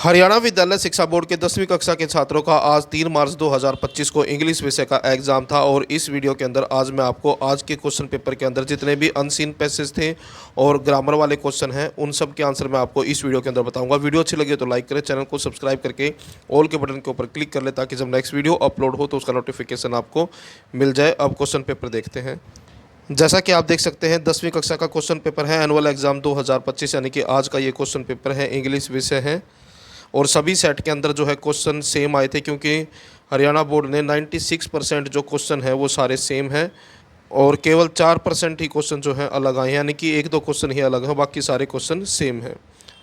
हरियाणा विद्यालय शिक्षा बोर्ड के 10वीं कक्षा के छात्रों का आज 3 मार्च 2025 को इंग्लिश विषय का एग्ज़ाम था। और इस वीडियो के अंदर आज मैं आपको आज के क्वेश्चन पेपर के अंदर जितने भी अनसीन पैसेज थे और ग्रामर वाले क्वेश्चन हैं उन सब के आंसर मैं आपको इस वीडियो के अंदर बताऊंगा। वीडियो अच्छी लगी तो लाइक करें, चैनल को सब्सक्राइब करके ऑल के बटन के ऊपर क्लिक कर ले ताकि जब नेक्स्ट वीडियो अपलोड हो तो उसका नोटिफिकेशन आपको मिल जाए। अब क्वेश्चन पेपर देखते हैं। जैसा कि आप देख सकते हैं 10वीं कक्षा का क्वेश्चन पेपर है, एनुअल एग्ज़ाम 2025, यानी कि आज का ये क्वेश्चन पेपर है, इंग्लिश विषय है। और सभी सेट के अंदर जो है क्वेश्चन सेम आए थे क्योंकि हरियाणा बोर्ड ने 96% जो क्वेश्चन है वो सारे सेम हैं और केवल 4% ही क्वेश्चन जो है अलग आए हैं, यानी कि एक दो क्वेश्चन ही अलग हैं, बाकी सारे क्वेश्चन सेम हैं।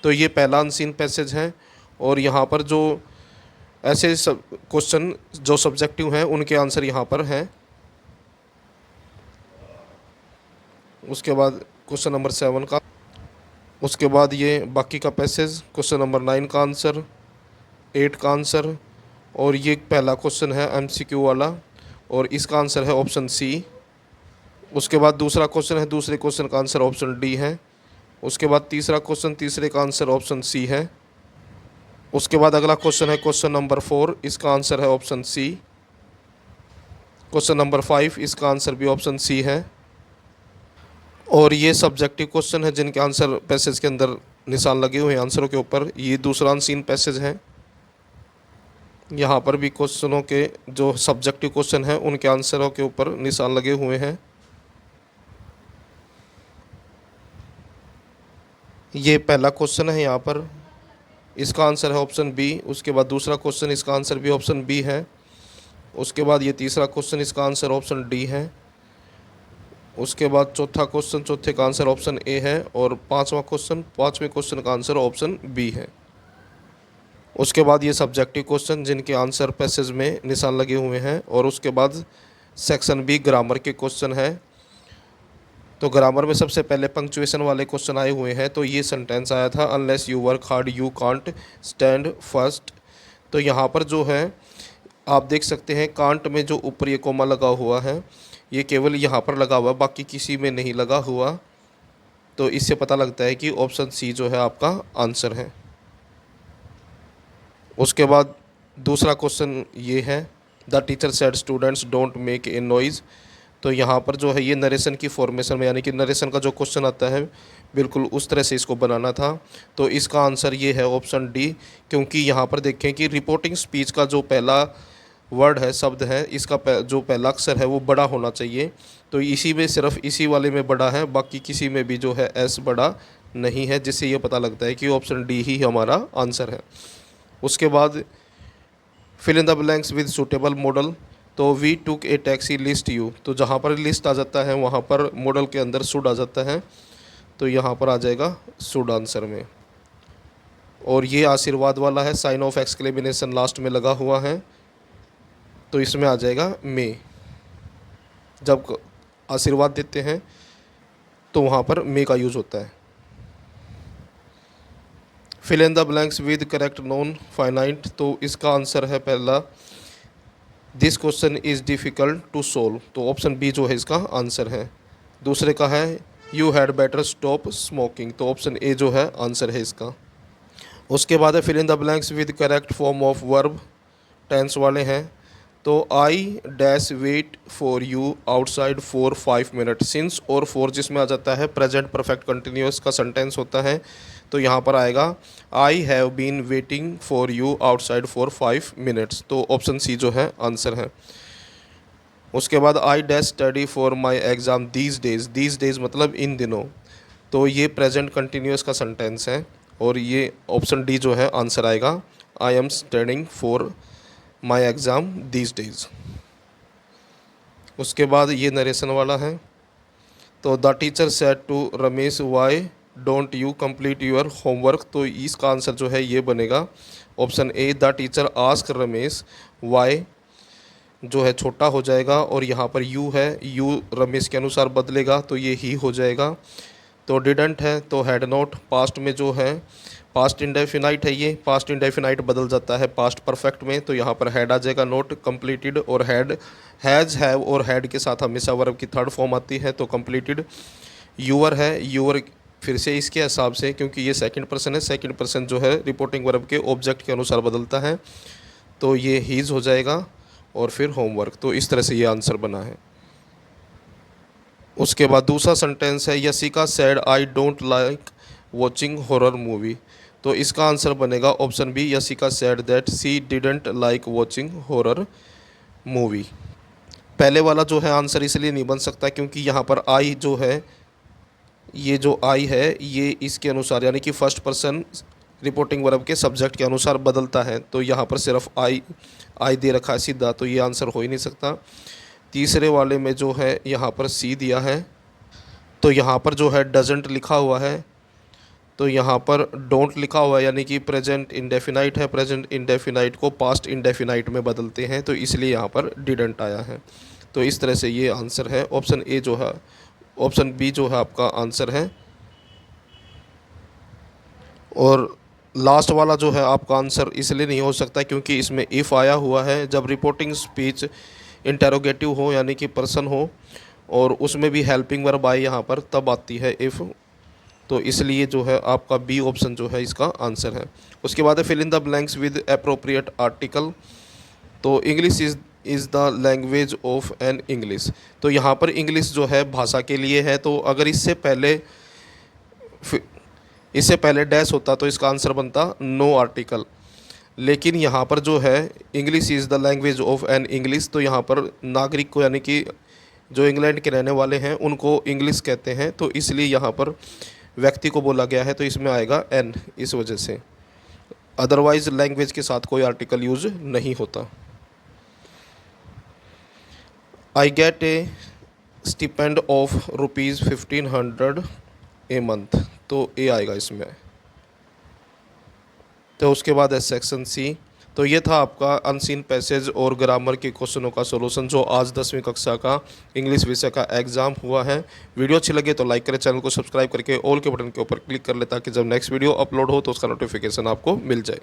तो ये पहला अनसीन पैसेज है। और यहाँ पर जो ऐसे सब क्वेश्चन जो सब्जेक्टिव हैं उनके आंसर यहाँ पर हैं। उसके बाद क्वेश्चन नंबर 7 का, उसके बाद ये बाकी का पैसेज, क्वेश्चन नंबर 9 का आंसर, 8 का आंसर। और ये पहला क्वेश्चन है एमसीक्यू वाला और इसका आंसर है ऑप्शन सी। उसके बाद दूसरा क्वेश्चन है, दूसरे क्वेश्चन का आंसर ऑप्शन डी है। उसके बाद तीसरा क्वेश्चन, तीसरे का आंसर ऑप्शन सी है। उसके बाद अगला क्वेश्चन है क्वेश्चन नंबर 4, इसका आंसर है ऑप्शन सी। क्वेश्चन नंबर 5, इसका आंसर भी ऑप्शन सी है। और ये सब्जेक्टिव क्वेश्चन है जिनके आंसर पैसेज के अंदर निशान लगे हुए हैं आंसरों के ऊपर। ये दूसरा अनसीन पैसेज है। यहाँ पर भी क्वेश्चनों के जो सब्जेक्टिव क्वेश्चन हैं उनके आंसरों के ऊपर निशान लगे हुए हैं। ये पहला क्वेश्चन है, यहाँ पर इसका आंसर है ऑप्शन बी। उसके बाद दूसरा क्वेश्चन, इसका आंसर भी ऑप्शन बी है। उसके बाद ये तीसरा क्वेश्चन, इसका आंसर ऑप्शन डी है। उसके बाद चौथा क्वेश्चन, चौथे का आंसर ऑप्शन ए है। और पांचवा क्वेश्चन, पांचवें क्वेश्चन का आंसर ऑप्शन बी है। उसके बाद ये सब्जेक्टिव क्वेश्चन जिनके आंसर पैसेज में निशान लगे हुए हैं। और उसके बाद सेक्शन बी ग्रामर के क्वेश्चन है। तो ग्रामर में सबसे पहले पंक्चुएशन वाले क्वेश्चन आए हुए हैं। तो ये सेंटेंस आया था, unless you work hard you can't stand first. तो यहाँ पर जो है आप देख सकते हैं कांट में जो ऊपर ये कोमा लगा हुआ है ये केवल यहाँ पर लगा हुआ, बाकी किसी में नहीं लगा हुआ। तो इससे पता लगता है कि ऑप्शन सी जो है आपका आंसर है। उसके बाद दूसरा क्वेश्चन ये है, the teacher said students don't make a noise. तो यहाँ पर जो है ये नरेशन की फॉर्मेशन में, यानी कि नरेशन का जो क्वेश्चन आता है बिल्कुल उस तरह से इसको बनाना था। तो इसका आंसर ये है ऑप्शन डी, क्योंकि यहाँ पर देखें कि रिपोर्टिंग स्पीच का जो पहला वर्ड है, शब्द है, इसका जो पहला अक्षर है वो बड़ा होना चाहिए। तो इसी में सिर्फ इसी वाले में बड़ा है, बाकी किसी में भी जो है एस बड़ा नहीं है, जिससे ये पता लगता है कि ऑप्शन डी ही हमारा आंसर है। उसके बाद fill in the blanks with suitable modal. तो we took a taxi lest you. तो जहाँ पर लिस्ट आ जाता है वहाँ पर मॉडल के अंदर शुड आ जाता है। तो यहाँ पर आ जाएगा शुड आंसर में। और ये आशीर्वाद वाला है, साइन ऑफ एक्सक्लेमेशन लास्ट में लगा हुआ है, तो इसमें आ जाएगा मे। जब आशीर्वाद देते हैं तो वहाँ पर मे का यूज़ होता है। Fill in the blanks with correct non finite. तो इसका आंसर है पहला, this question is difficult to solve. तो ऑप्शन बी जो है इसका आंसर है। दूसरे का है you had better stop smoking. तो ऑप्शन ए जो है आंसर है इसका। उसके बाद है fill in the blanks with correct form of verb, tense वाले हैं। तो I dash wait for you outside for 5 minute. Since और फॉर जिसमें आ जाता है प्रेजेंट परफेक्ट कंटिन्यूअस का सेंटेंस होता है। तो यहाँ पर आएगा I have been waiting for you outside for 5 minutes. तो ऑप्शन सी जो है आंसर है। उसके बाद I dash study for my exam these days. These days मतलब इन दिनों। तो ये प्रेजेंट कंटिन्यूअस का सेंटेंस है और ये ऑप्शन डी जो है आंसर आएगा, I am studying for my exam these days. उसके बाद ये नरेशन वाला है। तो the teacher said to Ramesh why don't you complete your homework. तो इसका आंसर जो है ये बनेगा option A, the teacher ask Ramesh why जो है छोटा हो जाएगा और यहाँ पर यू है, यू रमेश के अनुसार बदलेगा तो ये ही हो जाएगा। तो डिडंट है तो हैड नॉट, पास्ट में जो है पास्ट इंडेफिनाइट है, ये पास्ट इंडेफिनाइट बदल जाता है पास्ट परफेक्ट में, तो यहाँ पर हैड आ जाएगा, नॉट कंप्लीटेड। और हैड, हैज़, हैव और हैड के साथ हमेशा वर्ब की थर्ड फॉर्म आती है तो कंप्लीटेड। यूअर है, यूअर फिर से इसके हिसाब से, क्योंकि ये सेकंड पर्सन है, सेकंड पर्सन जो है रिपोर्टिंग वर्ब के ऑब्जेक्ट के अनुसार बदलता है, तो ये हीज़ हो जाएगा और फिर होमवर्क। तो इस तरह से ये आंसर बना है। उसके बाद दूसरा सेंटेंस है Yashika said I don't like watching horror movie. तो इसका आंसर बनेगा option B, Yashika said that she didn't like watching horror movie. पहले वाला जो है आंसर इसलिए नहीं बन सकता क्योंकि यहाँ पर आई जो है, ये जो आई है ये इसके अनुसार यानी कि फर्स्ट पर्सन रिपोर्टिंग वर्ब के सब्जेक्ट के अनुसार बदलता है। तो यहाँ पर सिर्फ आई दे रखा है सीधा, तो ये आंसर हो ही नहीं सकता। तीसरे वाले में जो है यहाँ पर सी दिया है, तो यहाँ पर जो है डजंट लिखा हुआ है, तो यहाँ पर डोंट लिखा हुआ है यानी कि प्रेजेंट इंडेफिनाइट है, प्रेजेंट इंडेफिनाइट को पास्ट इंडेफिनाइट में बदलते हैं, तो इसलिए यहाँ पर डिडंट आया है। तो इस तरह से ये आंसर है। ऑप्शन ए जो है, ऑप्शन बी जो है आपका आंसर है। और लास्ट वाला जो है आपका आंसर इसलिए नहीं हो सकता क्योंकि इसमें इफ़ आया हुआ है। जब रिपोर्टिंग स्पीच इंटेरोगेटिव हो यानी कि पर्सन हो और उसमें भी हेल्पिंग वर्ब आए यहाँ पर, तब आती है इफ़। तो इसलिए जो है आपका बी ऑप्शन जो है इसका आंसर है। उसके बाद है fill in the blanks with appropriate article. तो English is the language of an English. तो यहाँ पर इंग्लिश जो है भाषा के लिए है, तो अगर इससे पहले डैश होता तो इसका आंसर बनता नो आर्टिकल। लेकिन यहाँ पर जो है English is the language of an English, तो यहाँ पर नागरिक को यानी कि जो इंग्लैंड के रहने वाले हैं उनको इंग्लिश कहते हैं, तो इसलिए यहाँ पर व्यक्ति को बोला गया है, तो इसमें आएगा एन इस वजह से। अदरवाइज लैंग्वेज के साथ कोई आर्टिकल यूज नहीं होता। I get A stipend of ₹1500 a month. तो ए आएगा इसमें। तो उसके बाद है सेक्शन सी। तो ये था आपका अनसीन पैसेज और ग्रामर के क्वेश्चनों का सॉल्यूशन जो आज 10वीं कक्षा का इंग्लिश विषय का एग्जाम हुआ है। वीडियो अच्छी लगे तो लाइक करें, चैनल को सब्सक्राइब करके ऑल के बटन के ऊपर क्लिक कर ले ताकि जब नेक्स्ट वीडियो अपलोड हो तो उसका नोटिफिकेशन आपको मिल जाए।